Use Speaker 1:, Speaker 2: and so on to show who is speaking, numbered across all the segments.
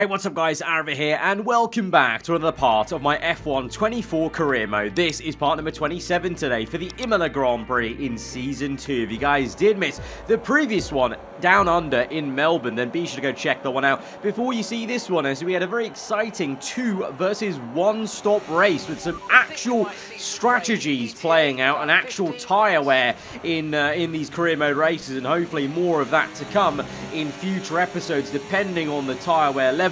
Speaker 1: Hey, what's up guys, aarava here, and welcome back to another part of my F1 24 career mode. This is part number 27 today for the Imola Grand Prix in Season 2. If you guys did miss the previous one down under in Melbourne, then be sure to go check that one out before you see this one, as we had a very exciting 2 versus 1 stop race with some actual strategies playing out, and actual tyre wear in these career mode races, and hopefully more of that to come in future episodes depending on the tyre wear levels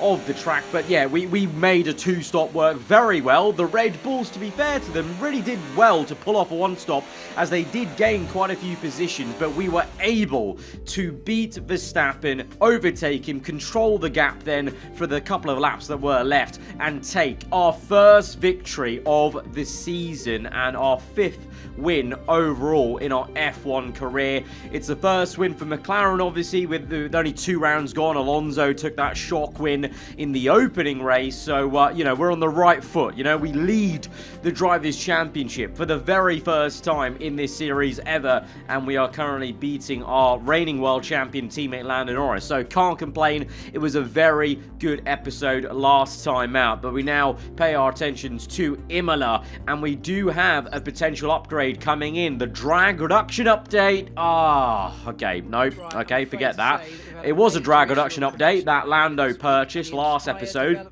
Speaker 1: of the track. But yeah, we made a 2-stop work very well. The Red Bulls, to be fair to them, really did well to pull off a 1-stop, as they did gain quite a few positions, but we were able to beat Verstappen, overtake him, control the gap then for the couple of laps that were left, and take our first victory of the season and our 5th win overall in our F1 career. It's the first win for McLaren, obviously, with only 2 rounds gone. Alonso took that shock win in the opening race, so you know, we're on the right foot. You know, we lead the Drivers' Championship for the very first time in this series ever, and we are currently beating our reigning world champion teammate Lando Norris, so can't complain. It was a very good episode last time out, but we now pay our attentions to Imola, and we do have a potential upgrade coming in, the drag reduction update. Okay, nope, okay, forget that. It was a drag reduction update that Lando purchased last episode,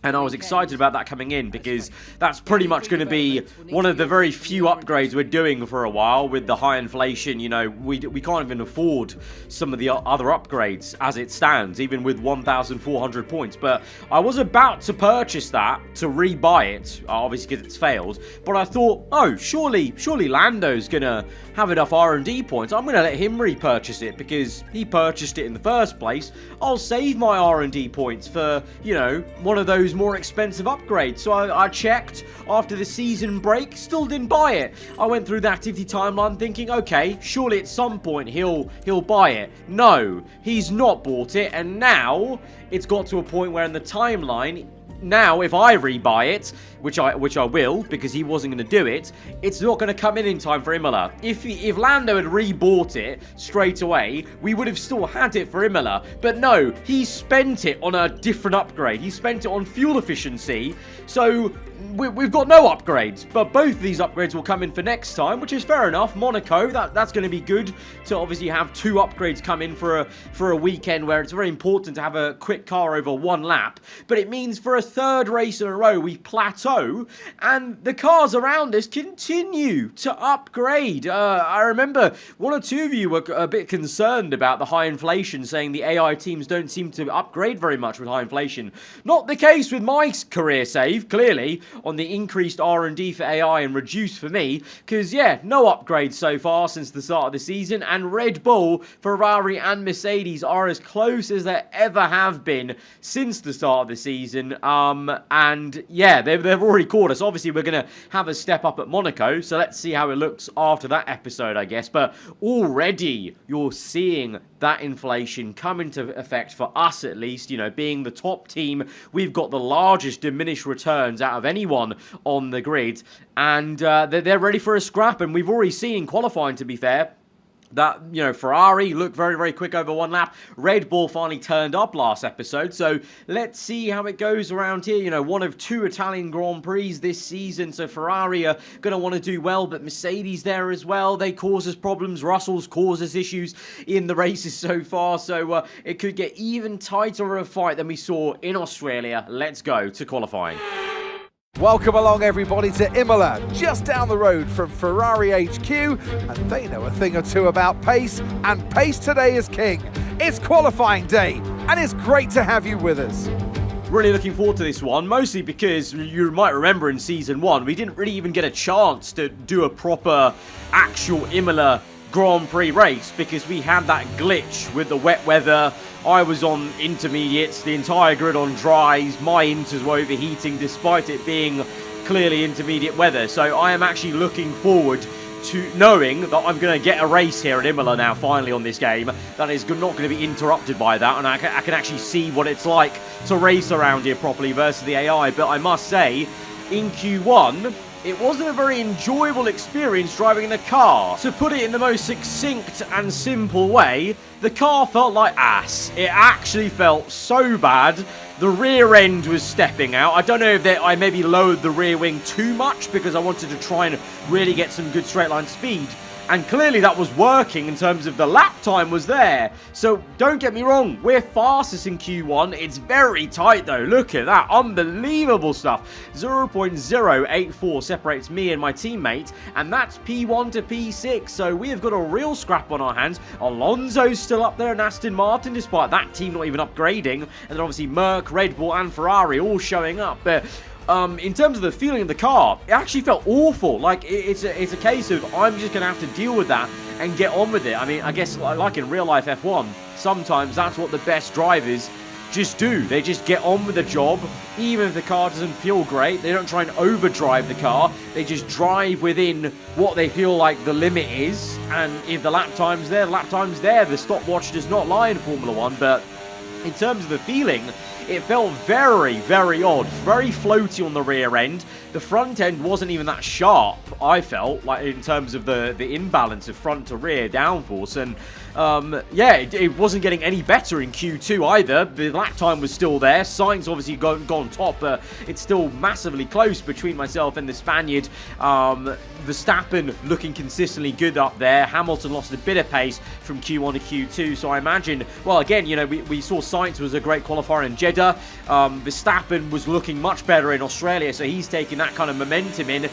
Speaker 1: and I was excited about that coming in, because that's pretty much going to be one of the very few upgrades we're doing for a while. With the high inflation, you know, we can't even afford some of the other upgrades as it stands, even with 1,400 points. But I was about to purchase that, to rebuy it, obviously because it's failed, but I thought, oh, surely Lando's gonna have enough R&D points. I'm gonna let him repurchase it, because he purchased it in the first place. I'll save my R&D points for, you know, one of those more expensive upgrades. So I checked after the season break, still didn't buy it. I went through the activity timeline thinking, okay, surely at some point he'll buy it. No, he's not bought it, and now it's got to a point where in the timeline, now, if I rebuy it, which I will, because he wasn't going to do it, it's not going to come in time for Imola. If Lando had rebought it straight away, we would have still had it for Imola. But no, he spent it on a different upgrade. He spent it on fuel efficiency, so we've got no upgrades. But both of these upgrades will come in for next time, which is fair enough. Monaco, that's going to be good to obviously have 2 upgrades come in for a weekend where it's very important to have a quick car over 1 lap. But it means for a 3rd race in a row we plateau, and the cars around us continue to upgrade. I remember one or two of you were a bit concerned about the high inflation, saying the AI teams don't seem to upgrade very much with high inflation. Not the case with my career save, clearly, on the increased R&D for AI and reduced for me, because yeah, no upgrades so far since the start of the season, and Red Bull, Ferrari and Mercedes are as close as they ever have been since the start of the season. And yeah, they've already caught us. Obviously, we're going to have a step up at Monaco, so let's see how it looks after that episode, I guess. But already, you're seeing that inflation come into effect for us, at least. You know, being the top team, we've got the largest diminished returns out of anyone on the grid, and they're ready for a scrap. And we've already seen in qualifying, to be fair, that, you know, Ferrari looked very, very quick over 1 lap. Red Bull finally turned up last episode, so let's see how it goes around here. You know, one of 2 Italian Grand Prix this season, so Ferrari are going to want to do well, but Mercedes there as well. They cause us problems. Russell's caused us issues in the races so far, so it could get even tighter of a fight than we saw in Australia. Let's go to qualifying.
Speaker 2: Welcome along everybody to Imola, just down the road from Ferrari HQ, and they know a thing or two about pace, and pace today is king. It's qualifying day, and it's great to have you with us.
Speaker 1: Really looking forward to this one, mostly because you might remember in Season 1, we didn't really even get a chance to do a proper actual Imola Grand Prix race, because we had that glitch with the wet weather. I was on intermediates, the entire grid on dries, my inters were overheating despite it being clearly intermediate weather. So I am actually looking forward to knowing that I'm going to get a race here at Imola now, finally, on this game, that is not going to be interrupted by that, and I can actually see what it's like to race around here properly versus the AI. But I must say, in Q1, it wasn't a very enjoyable experience driving the car. To put it in the most succinct and simple way, the car felt like ass. It actually felt so bad. The rear end was stepping out. I don't know if I maybe lowered the rear wing too much because I wanted to try and really get some good straight line speed. And clearly that was working in terms of the lap time was there. So don't get me wrong, we're fastest in Q1. It's very tight though. Look at that. Unbelievable stuff. 0.084 separates me and my teammate. And that's P1 to P6. So we have got a real scrap on our hands. Alonso's still up there and Aston Martin, despite that team not even upgrading. And then obviously Merc, Red Bull and Ferrari all showing up. But in terms of the feeling of the car, it actually felt awful. Like, it's a case of I'm just going to have to deal with that and get on with it. I mean, I guess like in real life F1, sometimes that's what the best drivers just do. They just get on with the job, even if the car doesn't feel great. They don't try and overdrive the car. They just drive within what they feel like the limit is. And if the lap time's there, the lap time's there. The stopwatch does not lie in Formula 1, but in terms of the feeling, it felt very, very odd. Very floaty on the rear end. The front end wasn't even that sharp, I felt, like in terms of the imbalance of front to rear downforce. And yeah, it wasn't getting any better in Q2 either. The lap time was still there. Sainz obviously gone top, but it's still massively close between myself and the Spaniard. Verstappen looking consistently good up there. Hamilton lost a bit of pace from Q1 to Q2, so I imagine, well, again, you know, we saw Sainz was a great qualifier in Jeddah. Verstappen was looking much better in Australia, so he's taking that kind of momentum in.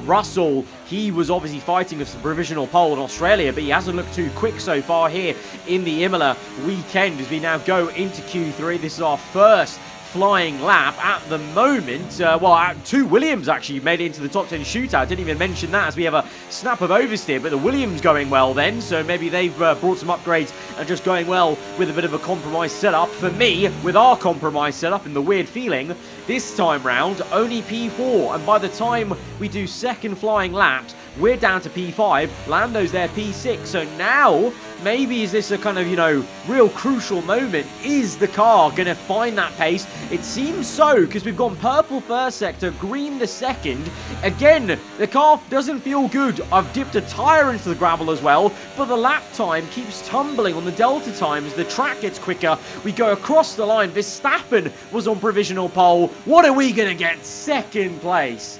Speaker 1: Russell, he was obviously fighting with some provisional pole in Australia, but he hasn't looked too quick so far here in the Imola weekend as we now go into Q3. This is our first flying lap at the moment. Well, two Williams actually made it into the top 10 shootout. Didn't even mention that as we have a snap of oversteer, but the Williams going well then, so maybe they've brought some upgrades and just going well with a bit of a compromise setup. For me, with our compromise setup and the weird feeling, this time round, only P4, and by the time we do second flying laps, we're down to P5, Lando's there P6, so now, maybe is this a kind of, you know, real crucial moment? Is the car going to find that pace? It seems so, because we've gone purple first sector, green the second. Again, the car doesn't feel good. I've dipped a tyre into the gravel as well, but the lap time keeps tumbling on the delta times. The track gets quicker. We go across the line. Verstappen was on provisional pole. What are we going to get? Second place.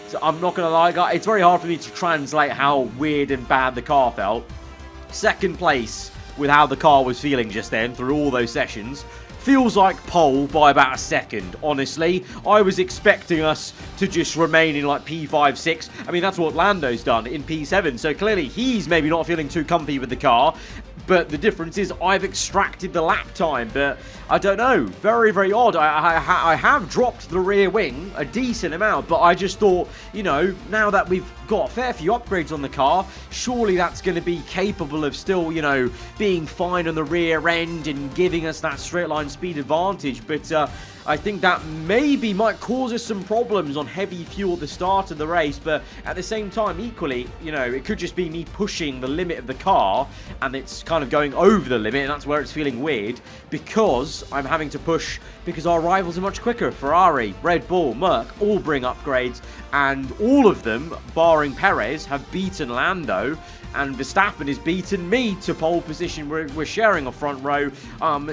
Speaker 1: So I'm not going to lie, guys, it's very hard for me to translate how weird and bad the car felt. Second place with how the car was feeling just then through all those sessions. Feels like pole by about a second, honestly. I was expecting us to just remain in like P5, 6. I mean, that's what Lando's done in P7. So clearly he's maybe not feeling too comfy with the car. But the difference is I've extracted the lap time. But I don't know. Very, very odd. I have dropped the rear wing a decent amount. But I just thought, you know, now that we've got a fair few upgrades on the car, surely that's going to be capable of still, you know, being fine on the rear end and giving us that straight line speed advantage. But I think that maybe might cause us some problems on heavy fuel at the start of the race, but at the same time, equally, you know, it could just be me pushing the limit of the car, and it's kind of going over the limit, and that's where it's feeling weird, because I'm having to push, because our rivals are much quicker. Ferrari, Red Bull, Merc, all bring upgrades, and all of them, barring Perez, have beaten Lando, and Verstappen has beaten me to pole position. We're sharing a front row,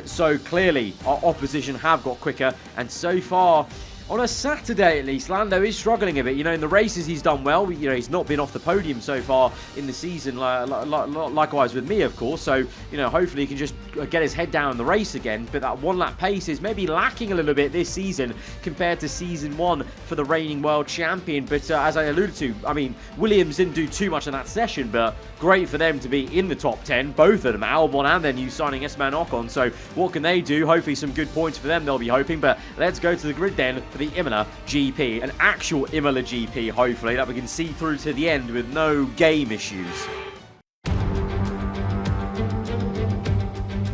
Speaker 1: so clearly our opposition have got quicker, and so far, on a Saturday at least, Lando is struggling a bit. You know, in the races he's done well. You know, he's not been off the podium so far in the season, likewise with me, of course. So, you know, hopefully he can just get his head down in the race again. But that one lap pace is maybe lacking a little bit this season compared to season 1 for the reigning world champion. But as I alluded to, I mean, Williams didn't do too much in that session, but great for them to be in the top 10, both of them, Albon and their new signing Esteban Ocon. So what can they do? Hopefully some good points for them, they'll be hoping. But let's go to the grid then for the Imola GP, an actual Imola GP, hopefully, that we can see through to the end with no game issues.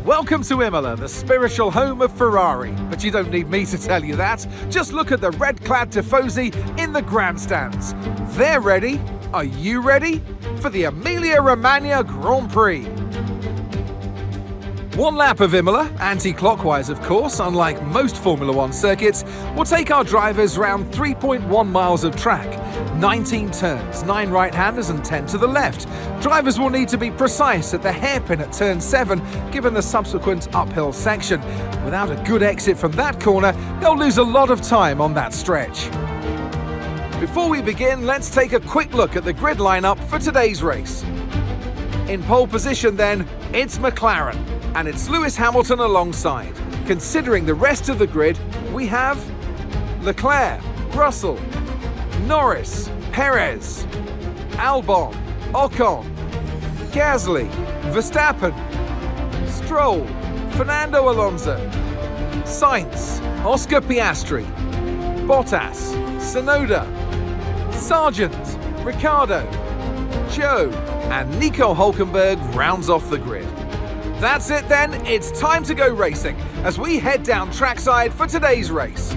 Speaker 2: Welcome to Imola, the spiritual home of Ferrari. But you don't need me to tell you that. Just look at the red-clad Tifosi in the grandstands. They're ready. Are you ready? For the Emilia-Romagna Grand Prix. One lap of Imola, anti-clockwise of course, unlike most Formula 1 circuits, will take our drivers round 3.1 miles of track. 19 turns, 9 right-handers and 10 to the left. Drivers will need to be precise at the hairpin at turn 7, given the subsequent uphill section. Without a good exit from that corner, they'll lose a lot of time on that stretch. Before we begin, let's take a quick look at the grid lineup for today's race. In pole position then, it's McLaren, and it's Lewis Hamilton alongside. Considering the rest of the grid, we have Leclerc, Russell, Norris, Perez, Albon, Ocon, Gasly, Verstappen, Stroll, Fernando Alonso, Sainz, Oscar Piastri, Bottas, Tsunoda, Sargent, Ricciardo, Joe, and Nico Hülkenberg rounds off the grid. That's it then, it's time to go racing as we head down trackside for today's race.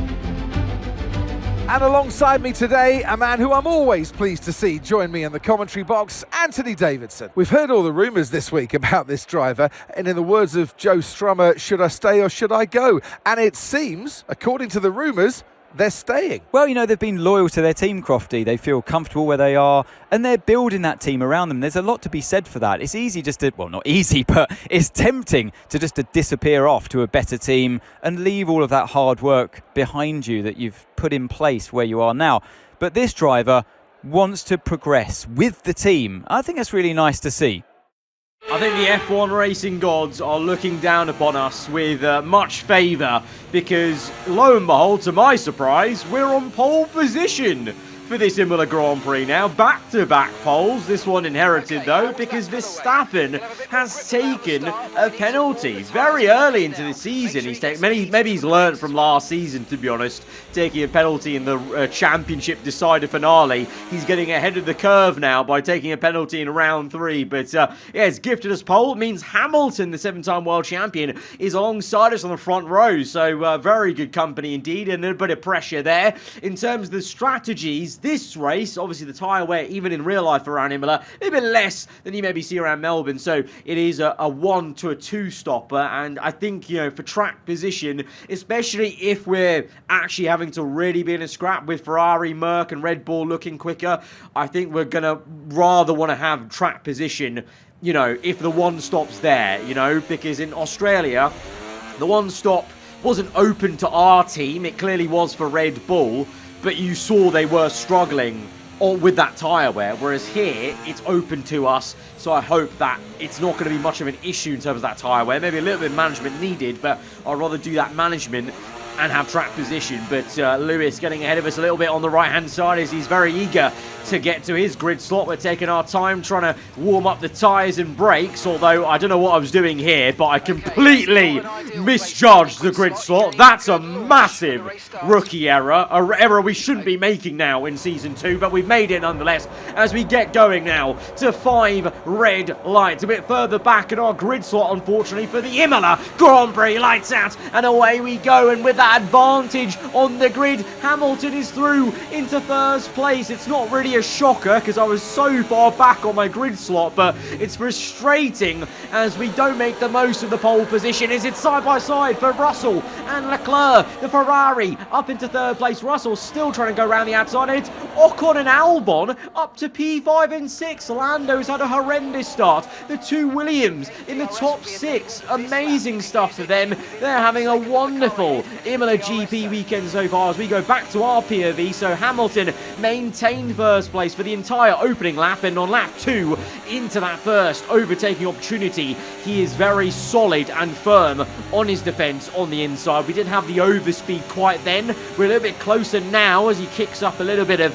Speaker 2: And alongside me today, a man who I'm always pleased to see join me in the commentary box, Anthony Davidson. We've heard all the rumours this week about this driver, and in the words of Joe Strummer, should I stay or should I go? And it seems, according to the rumours, they're staying.
Speaker 3: Well, you know, they've been loyal to their team, Crofty. They feel comfortable where they are, and they're building that team around them. There's a lot to be said for that. It's easy just to, well, not easy, but it's tempting to just to disappear off to a better team and leave all of that hard work behind you that you've put in place where you are now. But this driver wants to progress with the team. I think that's really nice to see.
Speaker 1: I think the F1 racing gods are looking down upon us with much favour because, lo and behold, to my surprise, we're on pole position for this Imola Grand Prix now. Back-to-back poles, this one inherited though, because Verstappen has taken a penalty very early into the season. He's taken, maybe he's learned from last season, to be honest, taking a penalty in the championship decider finale. He's getting ahead of the curve now by taking a penalty in round 3. But yeah, it's gifted us pole. It means Hamilton, the 7-time world champion, is alongside us on the front row. So very good company indeed, and a bit of pressure there. In terms of the strategies, this race, obviously the tyre wear, even in real life around Imola, a little bit less than you maybe see around Melbourne. So it is a 1 to a 2 stopper. And I think, you know, for track position, especially if we're actually having to really be in a scrap with Ferrari, Merc and Red Bull looking quicker, I think we're going to rather want to have track position, you know, if the one stop's there, you know, because in Australia, the one stop wasn't open to our team. It clearly was for Red Bull, but you saw they were struggling with that tyre wear, whereas here, it's open to us, so I hope that it's not going to be much of an issue in terms of that tyre wear. Maybe a little bit of management needed, but I'd rather do that management and have track position. But Lewis getting ahead of us a little bit on the right-hand side as he's very eager to get to his grid slot. We're taking our time trying to warm up the tyres and brakes, although I don't know what I was doing here, but I completely misjudged the grid slot. That's a massive rookie error, an error we shouldn't be making now in Season 2, but we've made it nonetheless as we get going now to 5 red lights. A bit further back in our grid slot, unfortunately, for the Imola Grand Prix. Lights out, and away we go, and with that advantage on the grid, Hamilton is through into first place. It's not really a shocker because I was so far back on my grid slot, but it's frustrating as we don't make the most of the pole position. Is it side by side for Russell and Leclerc, the Ferrari up into third place. Russell still trying to go around the outside. It's Ocon and Albon up to P5 and 6. Lando's had a horrendous start. The 2 Williams in the top 6. Amazing stuff for them. They're having a wonderful Imola GP weekend so far as we go back to our POV. So Hamilton maintained first place for the entire opening lap, and on lap 2 into that first overtaking opportunity, he is very solid and firm on his defence on the inside. We didn't have the overspeed quite then. We're a little bit closer now as he kicks up a little bit of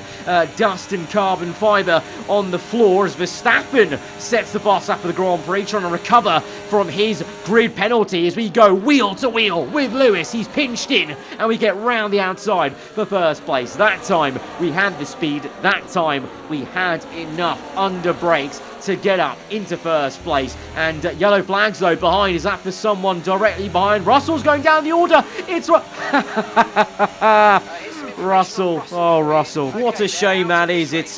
Speaker 1: dust and carbon fibre on the floor as Verstappen sets the boss up for the Grand Prix, trying to recover from his grid penalty as we go wheel to wheel with Lewis. He's pinched in and we get round the outside for first place. That time we had the speed, that time we had enough under brakes to get up into first place. And yellow flags though behind. Is that for someone directly behind? Russell's going down the order. It's Russell, oh Russell, what a shame that is. It's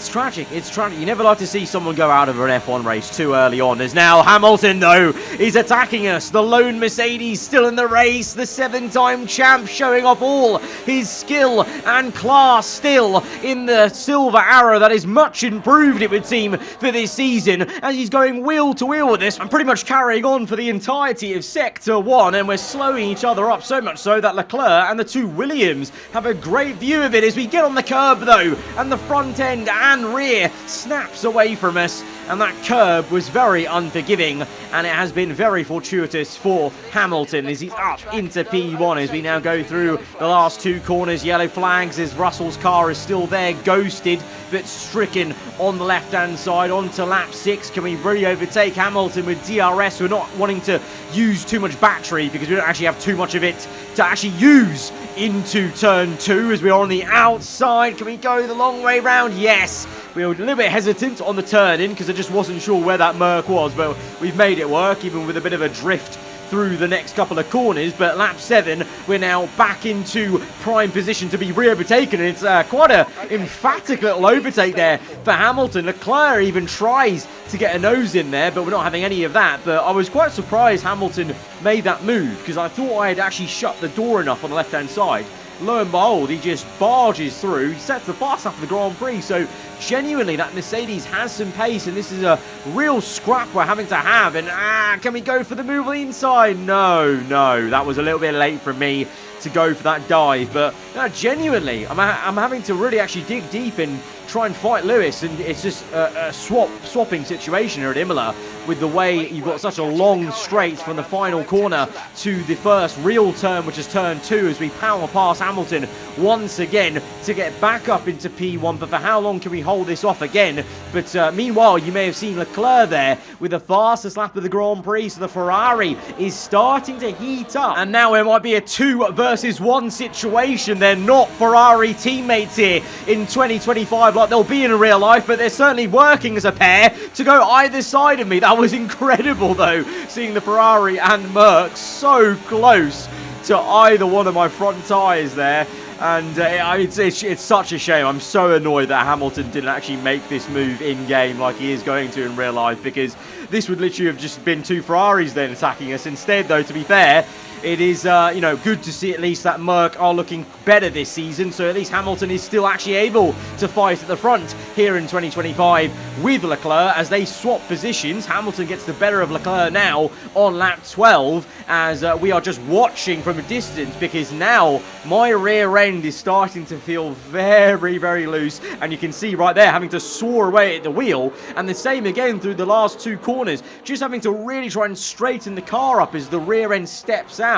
Speaker 1: tragic. It's tragic. You never like to see someone go out of an F1 race too early on. As now Hamilton, though, is attacking us. The lone Mercedes still in the race. The 7-time champ showing off all his skill and class still in the silver arrow. That is much improved, it would seem, for this season, as he's going wheel to wheel with this and pretty much carrying on for the entirety of Sector 1. And we're slowing each other up so much so that Leclerc and the two Williams have a great view of it as we get on the curb, though, and the front end and rear snaps away from us, and that curb was very unforgiving, and it has been very fortuitous for Hamilton as he's up into P1 as we now go through the last two corners. Yellow flags as Russell's car is still there, ghosted but stricken on the left hand side onto lap 6. Can we really overtake Hamilton with DRS? We're not wanting to use too much battery because we don't actually have too much of it to actually use into turn 2 as we are on the outside. Can we go the long way round? Yes. We were a little bit hesitant on the turn in because I just wasn't sure where that Merc was, but we've made it work even with a bit of a drift through the next couple of corners. But lap 7, we're now back into prime position to be re-overtaken, and it's quite a emphatic little overtake there for Hamilton. Leclerc even tries to get a nose in there, but we're not having any of that. But I was quite surprised Hamilton made that move because I thought I had actually shut the door enough on the left hand side. Lo and behold, he just barges through. He sets the fast lap of the Grand Prix. So genuinely, that Mercedes has some pace, and this is a real scrap we're having to have. And can we go for the move on the inside? No, that was a little bit late from me to go for that dive. But genuinely, I'm having to really actually dig deep and try and fight Lewis, and it's just a swapping situation here at Imola with the way you've got such a long straight from the final corner to the first real turn, which is turn 2, as we power past Hamilton once again to get back up into P1. But for how long can we hold this off again? But meanwhile, you may have seen Leclerc there with the fastest lap of the Grand Prix, so the Ferrari is starting to heat up, and now it might be a 2 versus 1 situation. They're not Ferrari teammates here in 2025 like they'll be in real life, but they're certainly working as a pair to go either side of me. That was incredible, though, seeing the Ferrari and Merc so close to either one of my front tyres there. And it's such a shame. I'm so annoyed that Hamilton didn't actually make this move in-game like he is going to in real life, because this would literally have just been 2 Ferraris then attacking us. Instead, though, to be fair, it is, good to see at least that Merc are looking better this season. So at least Hamilton is still actually able to fight at the front here in 2025 with Leclerc as they swap positions. Hamilton gets the better of Leclerc now on lap 12 as we are just watching from a distance, because now my rear end is starting to feel very, very loose. And you can see right there having to soar away at the wheel. And the same again through the last 2 corners. Just having to really try and straighten the car up as the rear end steps out.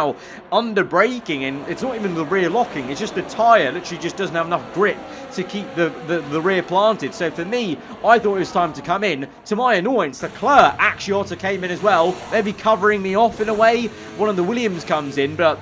Speaker 1: Under braking, and it's not even the rear locking, it's just the tyre literally just doesn't have enough grip to keep the rear planted. So for me, I thought it was time to come in. To my annoyance, Leclerc actually also came in as well, maybe covering me off in a way. One of the Williams comes in, but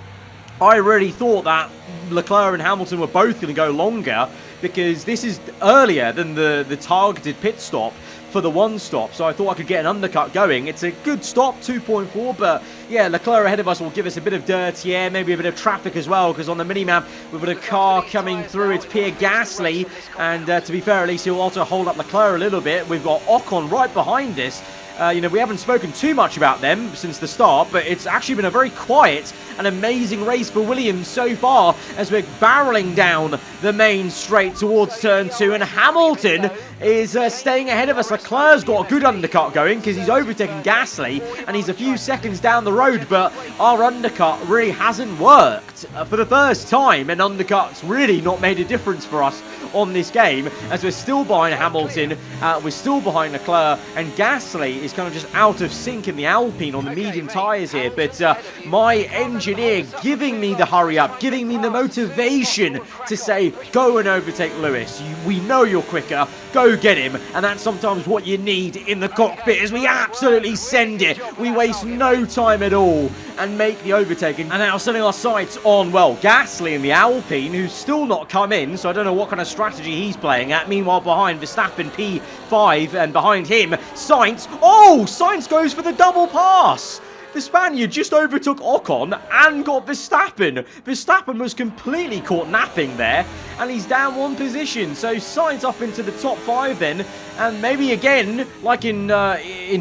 Speaker 1: I really thought that Leclerc and Hamilton were both going to go longer, because this is earlier than the targeted pit stop for the 1 stop, so I thought I could get an undercut going. It's a good stop, 2.4, but yeah, Leclerc ahead of us will give us a bit of dirty air, maybe a bit of traffic as well, because on the minimap we've got a car coming through. It's Pierre Gasly, and to be fair, at least he'll also hold up Leclerc a little bit. We've got Ocon right behind us. We haven't spoken too much about them since the start, but it's actually been a very quiet and amazing race for Williams so far as we're barreling down the main straight towards turn 2, and Hamilton is staying ahead of us. Leclerc's got a good undercut going because he's overtaken Gasly and he's a few seconds down the road, but our undercut really hasn't worked. For the first time, an undercut's really not made a difference for us on this game, as we're still behind Hamilton, we're still behind Leclerc, and Gasly is kind of just out of sync in the Alpine on the medium tyres here. But my engineer giving me the hurry up, giving me the motivation to say, go and overtake Lewis. We know you're quicker, go get him. And that's sometimes what you need in the cockpit, as we absolutely send it. We waste no time at all and make the overtake. And now setting our sights on, well, Gasly in the Alpine, who's still not come in, so I don't know what kind of strategy he's playing at. Meanwhile, behind Verstappen P5, and behind him, Sainz. Oh, Sainz goes for the double pass. the Spaniard just overtook Ocon and got Verstappen. Verstappen was completely caught napping there, and he's down 1 position. So Sainz up into the top 5 then, and maybe again, like in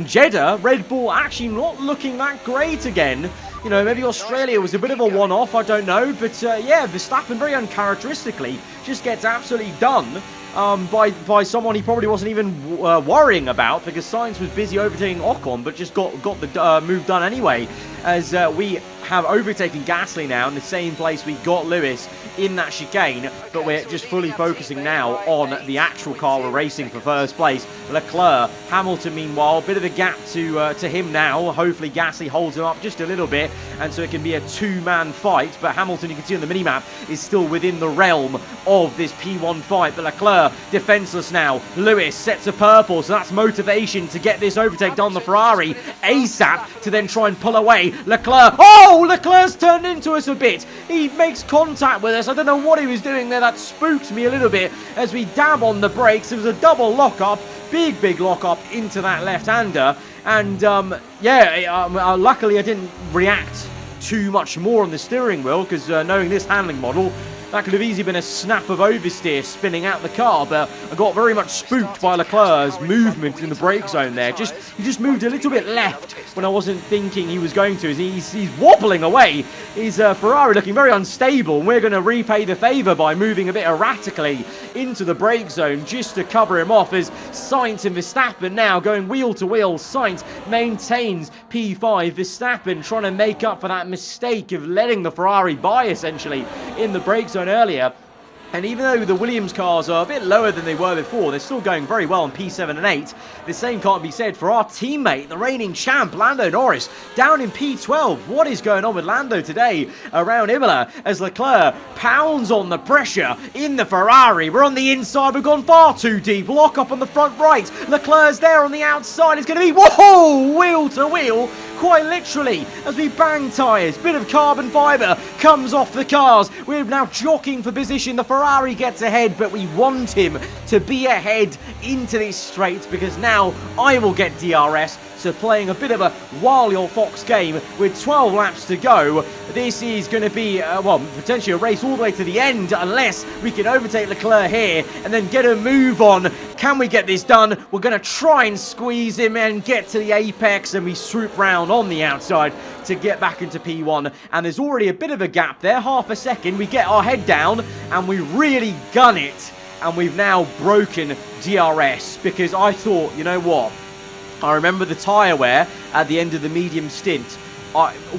Speaker 1: Jeddah, Red Bull actually not looking that great again. You know, maybe Australia was a bit of a one-off, I don't know. But yeah, Verstappen very uncharacteristically just gets absolutely done by someone he probably wasn't even worrying about, because Sainz was busy overtaking Ocon, but just got the move done anyway, as we have overtaken Gasly now in the same place we got Lewis in that chicane, but we're just fully focusing now on the actual car we're racing for first place. Leclerc, Hamilton meanwhile, a bit of a gap to him now. Hopefully Gasly holds him up just a little bit, and so it can be a 2-man fight, but Hamilton, you can see on the minimap, is still within the realm of this P1 fight. But Leclerc defenseless now. Lewis sets a purple, so that's motivation to get this overtake done the Ferrari ASAP, to then try and pull away. Leclerc, oh, Leclerc's turned into us a bit. He makes contact with us. I don't know what he was doing there. That spooked me a little bit as we dab on the brakes. It was a double lock-up, big lock-up into that left-hander. And luckily I didn't react too much more on the steering wheel, because knowing this handling model, that could have easily been a snap of oversteer spinning out the car, but I got very much spooked by Leclerc's movement in the brake zone there. He just moved a little bit left when I wasn't thinking he was going to. He's wobbling away. His Ferrari looking very unstable, and we're going to repay the favour by moving a bit erratically into the brake zone just to cover him off, as Sainz and Verstappen now going wheel to wheel. Sainz maintains P5. Verstappen trying to make up for that mistake of letting the Ferrari by essentially in the brake zone earlier. And even though the Williams cars are a bit lower than they were before, they're still going very well on P7 and 8. The same can't be said for our teammate, the reigning champ, Lando Norris, down in P12. What is going on with Lando today around Imola, as Leclerc pounds on the pressure in the Ferrari? We're on the inside, we've gone far too deep. Lock up on the front right. Leclerc's there on the outside. It's going to be, whoa, wheel to wheel, quite literally, as we bang tyres. Bit of carbon fibre comes off the cars. We're now jockeying for position. The Ferrari gets ahead, but we want him to be ahead into this straight, because now I will get DRS. So playing a bit of a Wild Your Fox game with 12 laps to go. This is going to be, potentially a race all the way to the end, unless we can overtake Leclerc here and then get a move on. Can we get this done? We're going to try and squeeze him and get to the apex, and we swoop round on the outside to get back into P1. And there's already a bit of a gap there, half a second. We get our head down and we really gun it. And we've now broken DRS, because I thought, you know what? I remember the tyre wear at the end of the medium stint.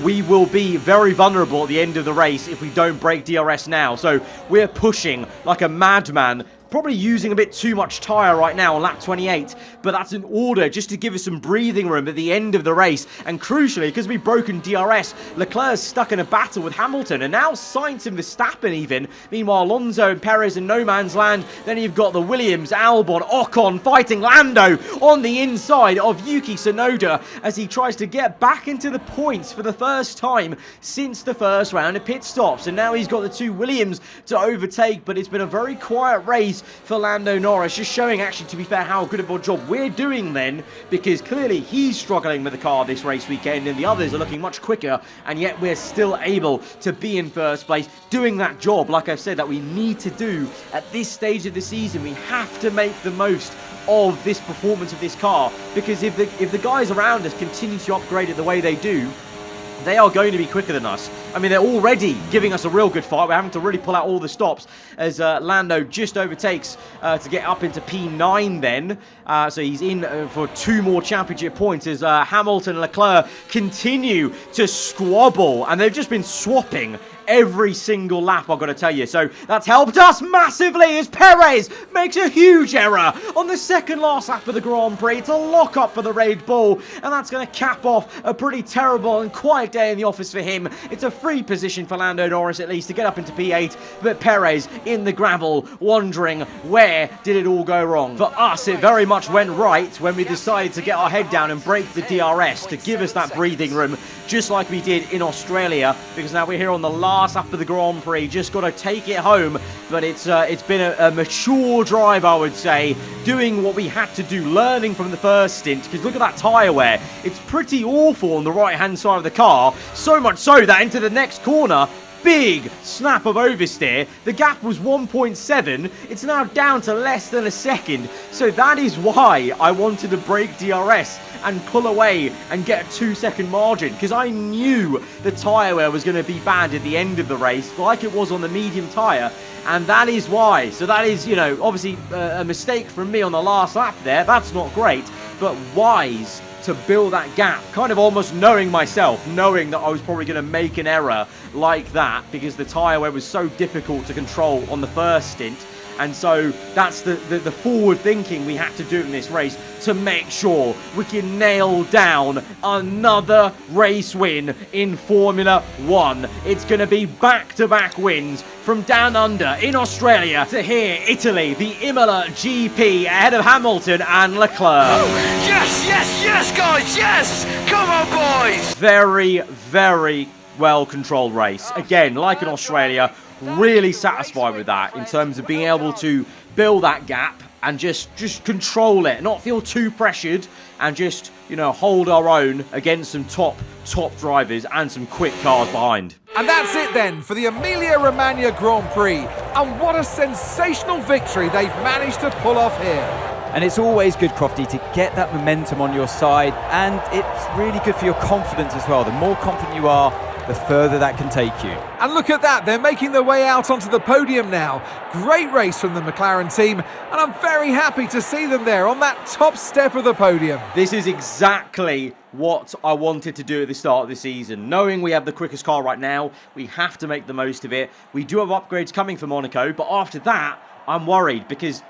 Speaker 1: We will be very vulnerable at the end of the race if we don't break DRS now. So we're pushing like a madman. Probably using a bit too much tyre right now on lap 28, but that's in order just to give us some breathing room at the end of the race. And crucially, because we've broken DRS, Leclerc's stuck in a battle with Hamilton, and now Sainz and Verstappen even. Meanwhile, Alonso and Perez in no man's land. Then you've got the Williams, Albon, Ocon fighting Lando on the inside of Yuki Tsunoda, as he tries to get back into the points for the first time since the first round of pit stops. And now he's got the 2 Williams to overtake, but it's been a very quiet race for Lando Norris, just showing actually, to be fair, how good of a job we're doing then, because clearly he's struggling with the car this race weekend and the others are looking much quicker, and yet we're still able to be in first place, doing that job, like I've said, that we need to do at this stage of the season. We have to make the most of this performance of this car, because if the guys around us continue to upgrade it the way they do, they are going to be quicker than us. I mean, they're already giving us a real good fight. We're having to really pull out all the stops, as Lando just overtakes to get up into P9 then. So he's in for 2 more championship points, as Hamilton and Leclerc continue to squabble. And they've just been swapping every single lap, I've got to tell you. So that's helped us massively, as Perez makes a huge error on the second last lap of the Grand Prix to lock up for the Red Bull, and that's going to cap off a pretty terrible and quiet day in the office for him. It's a free position for Lando Norris, at least, to get up into P8, but Perez in the gravel, wondering where did it all go wrong. For us, it very much went right when we decided to get our head down and break the DRS to give us that breathing room, just like we did in Australia, because now we're here on the last lap of the Grand Prix. Just got to take it home, but it's been a mature drive, I would say, doing what we had to do, learning from the first stint, because look at that tyre wear. It's pretty awful on the right-hand side of the car, so much so that into the next corner, big snap of oversteer. The gap was 1.7. It's now down to less than a second. So that is why I wanted to break DRS and pull away and get a 2-second margin, because I knew the tyre wear was going to be bad at the end of the race, like it was on the medium tyre. And that is why. So that is, you know, obviously a mistake from me on the last lap there. That's not great, but wise to build that gap, kind of almost knowing myself, knowing that I was probably going to make an error like that because the tyre wear was so difficult to control on the first stint. And so that's the forward thinking we had to do in this race to make sure we can nail down another race win in Formula 1. It's going to be back-to-back wins from down under in Australia to here, Italy, the Imola GP ahead of Hamilton and Leclerc.
Speaker 4: Oh, yes, yes, yes, guys, yes! Come on, boys!
Speaker 1: Very, very well-controlled race. Again, like in Australia, really satisfied with that in terms of being able to build that gap and just control it, not feel too pressured, and just, you know, hold our own against some top drivers and some quick cars behind.
Speaker 2: And that's it then for the Emilia-Romagna Grand Prix. And what a sensational victory they've managed to pull off here.
Speaker 3: And it's always good, Crofty, to get that momentum on your side, and it's really good for your confidence as well. The more confident you are, the further that can take you.
Speaker 2: And look at that, they're making their way out onto the podium now. Great race from the McLaren team, and I'm very happy to see them there on that top step of the podium.
Speaker 1: This is exactly what I wanted to do at the start of the season. Knowing we have the quickest car right now, we have to make the most of it. We do have upgrades coming for Monaco, but after that, I'm worried because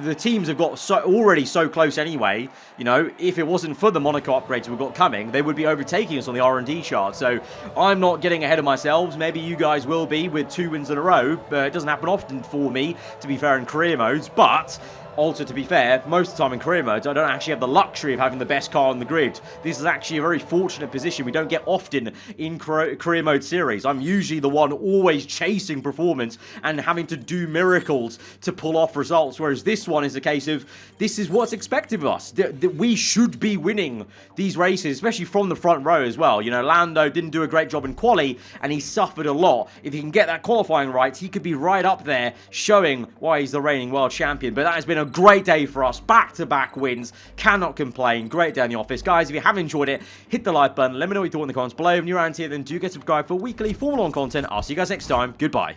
Speaker 1: the teams have got already so close anyway. You know, if it wasn't for the Monaco upgrades we've got coming, they would be overtaking us on the R&D chart. So I'm not getting ahead of myself. Maybe you guys will be with 2 wins in a row, but it doesn't happen often for me, to be fair, in career modes. But also, to be fair, most of the time in career modes, I don't actually have the luxury of having the best car on the grid. This is actually a very fortunate position we don't get often in career mode series. I'm usually the one always chasing performance and having to do miracles to pull off results, whereas this one is a case of this is what's expected of us. We should be winning these races, especially from the front row as well. You know, Lando didn't do a great job in quali, and he suffered a lot. If he can get that qualifying right, he could be right up there showing why he's the reigning world champion. But that has been a great day for us. Back-to-back wins. Cannot complain. Great day in the office. Guys, if you have enjoyed it, hit the like button. Let me know what you thought in the comments below. If you're around here, then do get subscribed for weekly Formula 1 content. I'll see you guys next time. Goodbye.